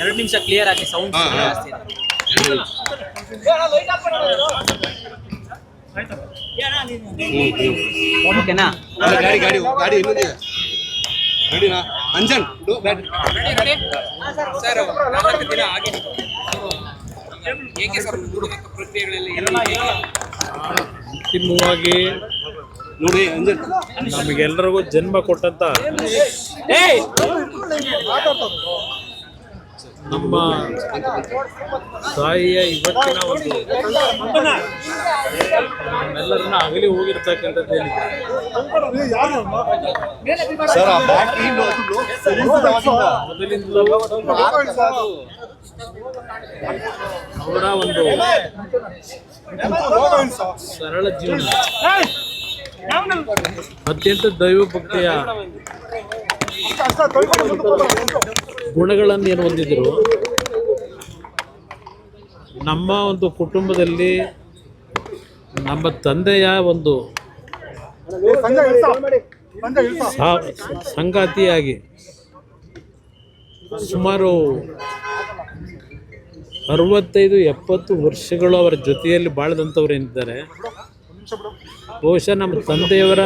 2 ನಿಮಿಷ ಕ್ಲಿಯರ್ ಆಗಿ ಸೌಂಡ್ ಜಾಸ್ತಿ ಇದೆ. ಓಕೆನಾ? ಗಾಡಿ ಗಾಡಿ ಗಾಡಿ ಇನ್ನೊಂದಿದೆ ರೆಡಿನಾ ಅಂಜನ್ ಸರ್ 4 ದಿನ ಆಗಿದೆ. ಹೇಗೆ ಸರ್ ಪ್ರಕ್ರಿಯೆಗಳಲ್ಲಿ ಅಂತಿಮವಾಗಿ ನೋಡಿ ಅಂಜನ್ ನಮಗೆಲ್ಲರಿಗೂ ಜನ್ಮ ಕೊಟ್ಟಂತ ನಮ್ಮ ತಾಯಿಯ ಇವತ್ತಿನ ಒಂದು ನಮ್ಮೆಲ್ಲರನ್ನ ಅಗಲಿ ಹೋಗಿರ್ತಕ್ಕಂಥದ್ದು ಏನಿದೆ ಮೊದಲಿಂದಲೂ ಅವರ ಒಂದು ಸರಳ ಜೀವನ, ಅತ್ಯಂತ ದೈವ ಭಕ್ತಿಯ ಗುಣಗಳನ್ನು ಏನು ಹೊಂದಿದ್ರು. ನಮ್ಮ ಒಂದು ಕುಟುಂಬದಲ್ಲಿ ನಮ್ಮ ತಂದೆಯ ಒಂದು ಸಂಗಾತಿಯಾಗಿ ಸುಮಾರು 65-70 ವರ್ಷಗಳು ಅವರ ಜೊತೆಯಲ್ಲಿ ಬಾಳದಂಥವ್ರು ಏನಿದ್ದಾರೆ, ಬಹುಶಃ ನಮ್ಮ ತಂದೆಯವರ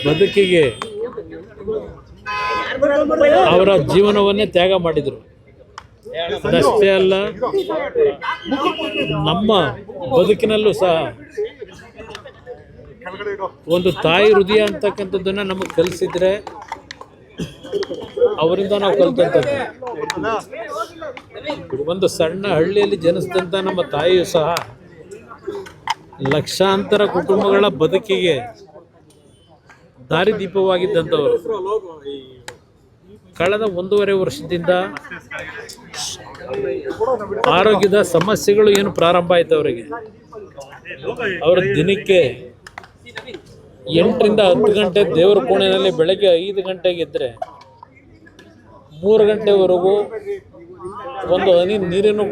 ಬದುಕಿಗೆ ಅವರ ಜೀವನವನ್ನೇ ತ್ಯಾಗ ಮಾಡಿದರು. ಅದಷ್ಟೇ ಅಲ್ಲ, ನಮ್ಮ ಬದುಕಿನಲ್ಲೂ ಸಹ ಒಂದು ತಾಯಿ ಹೃದಯ ಅಂತಕ್ಕಂಥದ್ದನ್ನು ನಮಗೆ ಕಲಿಸಿದ್ರೆ ಅವರಿಂದ ನಾವು ಕಲಿತಂಥದ್ದು. ಒಂದು ಸಣ್ಣ ಹಳ್ಳಿಯಲ್ಲಿ ಜನಿಸಿದಂಥ ನಮ್ಮ ತಾಯಿಯು ಸಹ ಲಕ್ಷಾಂತರ ಕುಟುಂಬಗಳ ಬದುಕಿಗೆ ದಾರಿದೀಪವಾಗಿದ್ದಂಥವರು. ಕಳೆದ 1.5 ವರ್ಷದಿಂದ ಆರೋಗ್ಯದ ಸಮಸ್ಯೆಗಳು ಏನು ಪ್ರಾರಂಭ ಆಯಿತು ಅವರಿಗೆ. ಅವರ ದಿನಕ್ಕೆ 8 ರಿಂದ 10 ಗಂಟೆ ದೇವರ ಕೋಣೆಯಲ್ಲಿ ಬೆಳಗ್ಗೆ 5 ಗಂಟೆಗೆ ಇದ್ದರೆ 3 ಗಂಟೆವರೆಗೂ ಒಂದು ಹನಿ ನೀರನ್ನು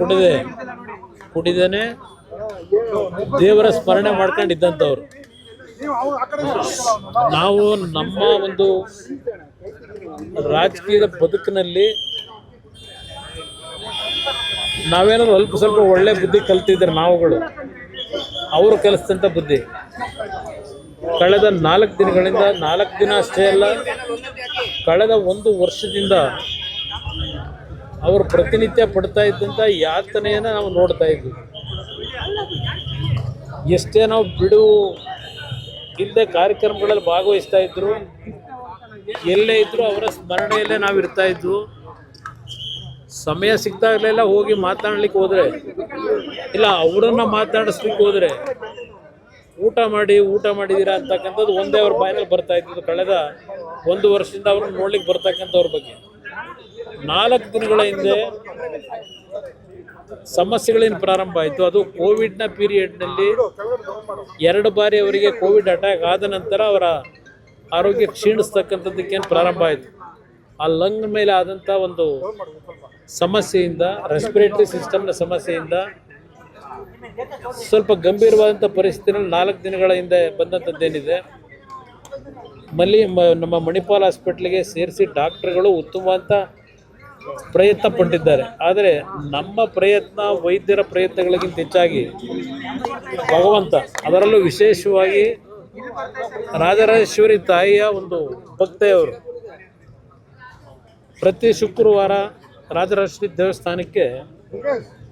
ಕುಡಿದೇನೆ ದೇವರ ಸ್ಮರಣೆ ಮಾಡ್ಕೊಂಡಿದ್ದಂಥವ್ರು. ನಾವು ನಮ್ಮ ಒಂದು ರಾಜಕೀಯದ ಬದುಕಿನಲ್ಲಿ ನಾವೇನಾದ್ರು ಅಲ್ಪ ಸ್ವಲ್ಪ ಒಳ್ಳೆ ಬುದ್ಧಿ ಕಲ್ತಿದ್ರೆ ನಾವುಗಳು, ಅವರು ಕಲಿಸಿದಂಥ ಬುದ್ಧಿ ಕಳೆದ 4 ದಿನಗಳಿಂದ 4 ದಿನ ಅಷ್ಟೇ ಅಲ್ಲ, ಕಳೆದ 1 ವರ್ಷದಿಂದ ಅವರು ಪ್ರತಿನಿತ್ಯ ಪಡ್ತಾ ಇದ್ದಂಥ ಯಾತನೆಯನ್ನು ನಾವು ನೋಡ್ತಾ ಇದ್ವಿ. ಎಷ್ಟೇ ನಾವು ಬಿಡು ಇಲ್ಲದೆ ಕಾರ್ಯಕ್ರಮಗಳಲ್ಲಿ ಭಾಗವಹಿಸ್ತಾ ಇದ್ರು, ಎಲ್ಲೇ ಇದ್ದರೂ ಅವರ ಸ್ಮರಣೆಯಲ್ಲೇ ನಾವು ಇರ್ತಾ ಇದ್ವು. ಸಮಯ ಸಿಕ್ತಾಗಲೆಲ್ಲ ಹೋಗಿ ಮಾತನಾಡ್ಲಿಕ್ಕೆ ಹೋದರೆ, ಇಲ್ಲ ಅವರನ್ನು ಮಾತನಾಡಿಸ್ಲಿಕ್ಕೆ ಹೋದರೆ ಊಟ ಮಾಡಿದ್ದೀರಾ ಅಂತಕ್ಕಂಥದ್ದು ಒಂದೇ ಅವ್ರ ಬಾಯಿನಲ್ಲಿ ಬರ್ತಾ ಇದ್ದು. ಕಳೆದ 1 ವರ್ಷದಿಂದ ಅವ್ರನ್ನ ನೋಡ್ಲಿಕ್ಕೆ ಬರ್ತಕ್ಕಂಥವ್ರ ಬಗ್ಗೆ 4 ದಿನಗಳ ಹಿಂದೆ ಸಮಸ್ಯೆಗಳೇನು ಪ್ರಾರಂಭ ಆಯಿತು, ಅದು ಕೋವಿಡ್ನ ಪೀರಿಯಡ್ನಲ್ಲಿ 2 ಬಾರಿ ಅವರಿಗೆ ಕೋವಿಡ್ ಅಟ್ಯಾಕ್ ಆದ ನಂತರ ಅವರ ಆರೋಗ್ಯ ಕ್ಷೀಣಿಸ್ತಕ್ಕಂಥದ್ದಕ್ಕೇನು ಪ್ರಾರಂಭ ಆಯಿತು. ಆ ಲಂಗ್ ಮೇಲೆ ಆದಂಥ ಒಂದು ಸಮಸ್ಯೆಯಿಂದ, ರೆಸ್ಪಿರೇಟರಿ ಸಿಸ್ಟಮ್ನ ಸಮಸ್ಯೆಯಿಂದ ಸ್ವಲ್ಪ ಗಂಭೀರವಾದಂಥ ಪರಿಸ್ಥಿತಿಯಲ್ಲಿ 4 ದಿನಗಳ ಹಿಂದೆ ಬಂದಂಥದ್ದೇನಿದೆ, ನಮ್ಮ ಮಣಿಪಾಲ್ ಹಾಸ್ಪಿಟ್ಲಿಗೆ ಸೇರಿಸಿ ಡಾಕ್ಟ್ರುಗಳು ಉತ್ತಮವಾದ ಪ್ರಯತ್ನ ಪಟ್ಟಿದ್ದಾರೆ. ಆದರೆ ನಮ್ಮ ಪ್ರಯತ್ನ, ವೈದ್ಯರ ಪ್ರಯತ್ನಗಳಿಗಿಂತ ಹೆಚ್ಚಾಗಿ ಭಗವಂತ, ಅದರಲ್ಲೂ ವಿಶೇಷವಾಗಿ ರಾಜರಾಜೇಶ್ವರಿ ತಾಯಿಯ ಒಂದು ಭಕ್ತೆಯವರು ಪ್ರತಿ ಶುಕ್ರವಾರ ರಾಜರಾಜೇಶ್ವರಿ ದೇವಸ್ಥಾನಕ್ಕೆ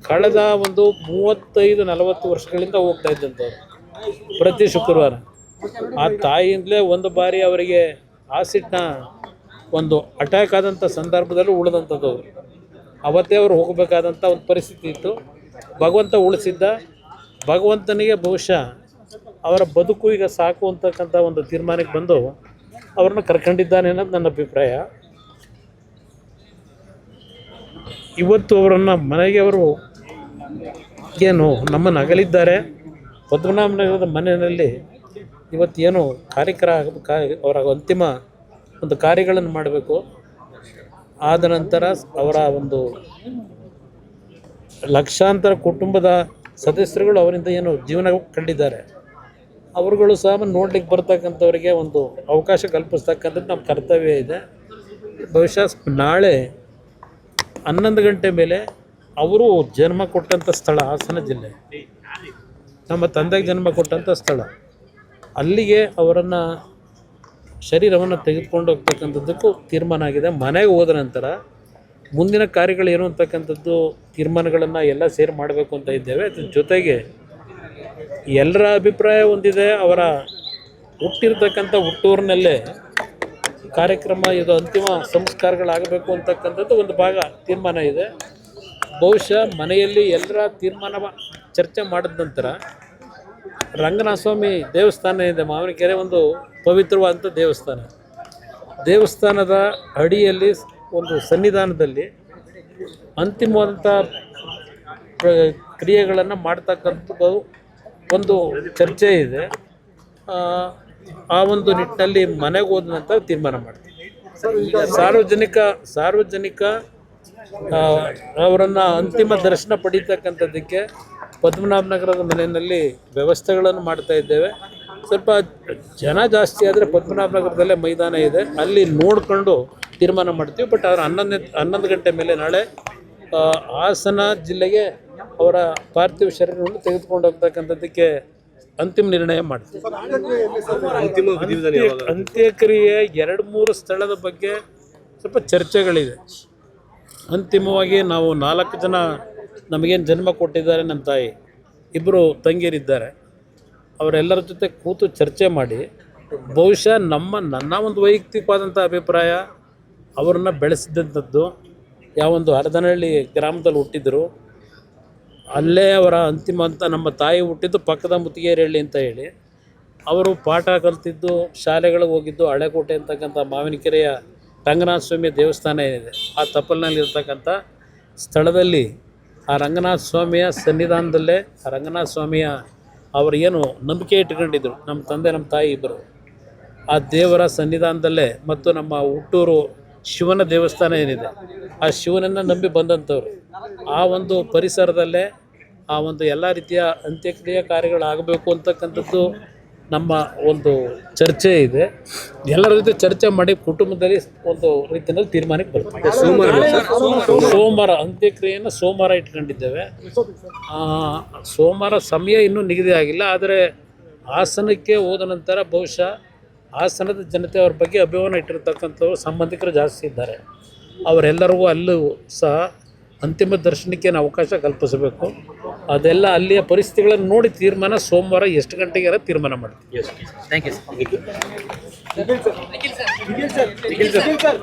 ಕಳೆದ ಒಂದು 35-40 ವರ್ಷಗಳಿಂದ ಹೋಗ್ತಾ ಇದ್ದಂಥವ್ರು ಪ್ರತಿ ಶುಕ್ರವಾರ. ಆ ತಾಯಿಯಿಂದಲೇ ಒಂದು ಬಾರಿ ಅವರಿಗೆ ಆಸಿಡ್ನ ಒಂದು ಅಟ್ಯಾಕ್ ಆದಂಥ ಸಂದರ್ಭದಲ್ಲೂ ಉಳಿದಂಥದ್ದು. ಅವತ್ತೇ ಅವರು ಹೋಗಬೇಕಾದಂಥ ಒಂದು ಪರಿಸ್ಥಿತಿ ಇತ್ತು. ಭಗವಂತ ಉಳಿಸಿದ್ದ. ಭಗವಂತನಿಗೆ ಬಹುಶಃ ಅವರ ಬದುಕು ಈಗ ಸಾಕು ಅಂತಕ್ಕಂಥ ಒಂದು ತೀರ್ಮಾನಕ್ಕೆ ಬಂದು ಅವ್ರನ್ನ ಕರ್ಕೊಂಡಿದ್ದಾನೆ ಅನ್ನೋದು ನನ್ನ ಅಭಿಪ್ರಾಯ. ಇವತ್ತು ಅವರನ್ನು ಮನೆಗೆ ಅವರು ಏನು ನಮ್ಮನ್ನು ಅಗಲಿದ್ದಾರೆ. ಪದ್ಮನಾಭನಗರದ ಮನೆಯಲ್ಲಿ ಇವತ್ತೇನು ಅವರ ಅಂತಿಮ ಒಂದು ಕಾರ್ಯಗಳನ್ನು ಮಾಡಬೇಕು. ಆದ ನಂತರ ಅವರ ಒಂದು ಲಕ್ಷಾಂತರ ಕುಟುಂಬದ ಸದಸ್ಯರುಗಳು ಅವರಿಂದ ಏನು ಜೀವನ ಕಂಡಿದ್ದಾರೆ, ಅವರುಗಳು ಸಹ ನೋಡ್ಲಿಕ್ಕೆ ಬರ್ತಕ್ಕಂಥವ್ರಿಗೆ ಒಂದು ಅವಕಾಶ ಕಲ್ಪಿಸ್ತಕ್ಕಂಥದ್ದು ನಮ್ಮ ಕರ್ತವ್ಯ ಇದೆ. ಬಹುಶಃ ನಾಳೆ 11 ಗಂಟೆ ಮೇಲೆ ಅವರು ಜನ್ಮ ಕೊಟ್ಟಂಥ ಸ್ಥಳ ಹಾಸನ ಜಿಲ್ಲೆ, ನಮ್ಮ ತಂದೆಗೆ ಜನ್ಮ ಕೊಟ್ಟಂಥ ಸ್ಥಳ. ಅಲ್ಲಿಗೆ ಅವರನ್ನು ಶರೀರವನ್ನು ತೆಗೆದುಕೊಂಡು ಹೋಗ್ತಕ್ಕಂಥದ್ದಕ್ಕೂ ತೀರ್ಮಾನ ಆಗಿದೆ. ಮನೆಗೆ ಹೋದ ನಂತರ ಮುಂದಿನ ಕಾರ್ಯಗಳೇನು ಅಂತಕ್ಕಂಥದ್ದು ತೀರ್ಮಾನಗಳನ್ನು ಎಲ್ಲ ಸೇರಿ ಮಾಡಬೇಕು ಅಂತ ಇದ್ದೇವೆ. ಅದ್ರ ಜೊತೆಗೆ ಎಲ್ಲರ ಅಭಿಪ್ರಾಯ ಹೊಂದಿದೆ. ಅವರ ಹುಟ್ಟಿರ್ತಕ್ಕಂಥ ಹುಟ್ಟೂರಿನಲ್ಲೇ ಕಾರ್ಯಕ್ರಮ, ಇದು ಅಂತಿಮ ಸಂಸ್ಕಾರಗಳಾಗಬೇಕು ಅಂತಕ್ಕಂಥದ್ದು ಒಂದು ಭಾಗ ತೀರ್ಮಾನ ಇದೆ. ಬಹುಶಃ ಮನೆಯಲ್ಲಿ ಎಲ್ಲರ ತೀರ್ಮಾನ ಚರ್ಚೆ ಮಾಡಿದ ನಂತರ ರಂಗನಾಥ ಸ್ವಾಮಿ ದೇವಸ್ಥಾನ ಇದೆ, ಮಾವಿನಕೆರೆ, ಒಂದು ಪವಿತ್ರವಾದಂಥ ದೇವಸ್ಥಾನ. ದೇವಸ್ಥಾನದ ಅಡಿಯಲ್ಲಿ ಒಂದು ಸನ್ನಿಧಾನದಲ್ಲಿ ಅಂತಿಮವಾದಂಥ ಕ್ರಿಯೆಗಳನ್ನು ಮಾಡ್ತಕ್ಕಂಥದ್ದು ಒಂದು ಚರ್ಚೆ ಇದೆ. ಆ ಒಂದು ನಿಟ್ಟಿನಲ್ಲಿ ಮನೆಗೆ ಹೋದ ನಂತರ ತೀರ್ಮಾನ ಮಾಡ್ತೀವಿ. ಸಾರ್ವಜನಿಕ ಅವರನ್ನು ಅಂತಿಮ ದರ್ಶನ ಪಡೀತಕ್ಕಂಥದ್ದಕ್ಕೆ ಪದ್ಮನಾಭನಗರದ ಮನೆಯಲ್ಲಿ ವ್ಯವಸ್ಥೆಗಳನ್ನು ಮಾಡ್ತಾ ಇದ್ದೇವೆ. ಸ್ವಲ್ಪ ಜನ ಜಾಸ್ತಿ ಆದರೆ ಪದ್ಮನಾಭನಗರದಲ್ಲೇ ಮೈದಾನ ಇದೆ, ಅಲ್ಲಿ ನೋಡಿಕೊಂಡು ತೀರ್ಮಾನ ಮಾಡ್ತೀವಿ. ಬಟ್ ಅವ್ರು 11 ಗಂಟೆ ಮೇಲೆ ನಾಳೆ ಹಾಸನ ಜಿಲ್ಲೆಗೆ ಅವರ ಪಾರ್ಥಿವ ಶರೀರವನ್ನು ತೆಗೆದುಕೊಂಡು ಹೋಗ್ತಕ್ಕಂಥದ್ದಕ್ಕೆ ಅಂತಿಮ ನಿರ್ಣಯ ಮಾಡ್ತೀವಿ. ಅಂತ್ಯಕ್ರಿಯೆ 2-3 ಸ್ಥಳದ ಬಗ್ಗೆ ಸ್ವಲ್ಪ ಚರ್ಚೆಗಳಿದೆ. ಅಂತಿಮವಾಗಿ ನಾವು 4 ಜನ ನಮಗೇನು ಜನ್ಮ ಕೊಟ್ಟಿದ್ದಾರೆ, ನಮ್ಮ ತಾಯಿ, 2 ತಂಗಿಯರಿದ್ದಾರೆ, ಅವರೆಲ್ಲರ ಜೊತೆ ಕೂತು ಚರ್ಚೆ ಮಾಡಿ ಬಹುಶಃ ನನ್ನ ಒಂದು ವೈಯಕ್ತಿಕವಾದಂಥ ಅಭಿಪ್ರಾಯ, ಅವ್ರನ್ನ ಬೆಳೆಸಿದಂಥದ್ದು ಯಾವೊಂದು ಹರದನಹಳ್ಳಿ ಗ್ರಾಮದಲ್ಲಿ ಹುಟ್ಟಿದ್ರು, ಅಲ್ಲೇ ಅವರ ಅಂತಿಮ ಅಂತ ನಮ್ಮ ತಾಯಿ ಹುಟ್ಟಿದ್ದು ಪಕ್ಕದ ಮುತ್ತಿಗೆರಹಳ್ಳಿ ಅಂತ ಹೇಳಿ, ಅವರು ಪಾಠ ಕಲ್ತಿದ್ದು, ಶಾಲೆಗಳಿಗೆ ಹೋಗಿದ್ದು ಹಳೆಕೋಟೆ ಅಂತಕ್ಕಂಥ ಮಾವಿನಕೆರೆಯ ರಂಗನಾಥ ಸ್ವಾಮಿಯ ದೇವಸ್ಥಾನ ಏನಿದೆ, ಆ ತಪ್ಪಲಿನಲ್ಲಿರ್ತಕ್ಕಂಥ ಸ್ಥಳದಲ್ಲಿ ಆ ರಂಗನಾಥ ಸ್ವಾಮಿಯ ಸನ್ನಿಧಾನದಲ್ಲೇ ಆ ರಂಗನಾಥ ಸ್ವಾಮಿಯ ಅವರು ಏನು ನಂಬಿಕೆ ಇಟ್ಕೊಂಡಿದ್ರು, ನಮ್ಮ ತಂದೆ ನಮ್ಮ ತಾಯಿ ಇಬ್ಬರು, ಆ ದೇವರ ಸನ್ನಿಧಾನದಲ್ಲೇ ಮತ್ತು ನಮ್ಮ ಹುಟ್ಟೂರು ಶಿವನ ದೇವಸ್ಥಾನ ಏನಿದೆ, ಆ ಶಿವನನ್ನು ನಂಬಿ ಬಂದಂಥವ್ರು, ಆ ಒಂದು ಪರಿಸರದಲ್ಲೇ ಆ ಒಂದು ಎಲ್ಲ ರೀತಿಯ ಅಂತ್ಯಕ್ರಿಯೆ ಕಾರ್ಯಗಳಾಗಬೇಕು ಅಂತಕ್ಕಂಥದ್ದು ನಮ್ಮ ಒಂದು ಚರ್ಚೆ ಇದೆ. ಎಲ್ಲರ ಜೊತೆ ಚರ್ಚೆ ಮಾಡಿ ಕುಟುಂಬದಲ್ಲಿ ಒಂದು ರೀತಿಯಲ್ಲಿ ತೀರ್ಮಾನಕ್ಕೆ ಬರ್ತೀವಿ. ಸೋಮವಾರ ಅಂತ್ಯಕ್ರಿಯೆಯನ್ನು ಸೋಮವಾರ ಇಟ್ಕೊಂಡಿದ್ದೇವೆ. ಸೋಮವಾರ ಸಮಯ ಇನ್ನೂ ನಿಗದಿ ಆಗಿಲ್ಲ. ಆದರೆ ಹಾಸನಕ್ಕೆ ಹೋದ ನಂತರ ಬಹುಶಃ ಹಾಸನದ ಜನತೆ ಅವ್ರ ಬಗ್ಗೆ ಅಭಿಮಾನ ಇಟ್ಟಿರ್ತಕ್ಕಂಥವ್ರು ಸಂಬಂಧಿಕರು ಜಾಸ್ತಿ ಇದ್ದಾರೆ. ಅವರೆಲ್ಲರಿಗೂ ಅಲ್ಲೂ ಸಹ ಅಂತಿಮ ದರ್ಶನಕ್ಕೆ ಅವಕಾಶ ಕಲ್ಪಿಸಬೇಕು. ಅದೆಲ್ಲ ಅಲ್ಲಿಯ ಪರಿಸ್ಥಿತಿಗಳನ್ನು ನೋಡಿ ತೀರ್ಮಾನ ಸೋಮವಾರ ಎಷ್ಟು ಗಂಟೆಗೆ ತೀರ್ಮಾನ ಮಾಡ್ತೀವಿ. Thank you sir.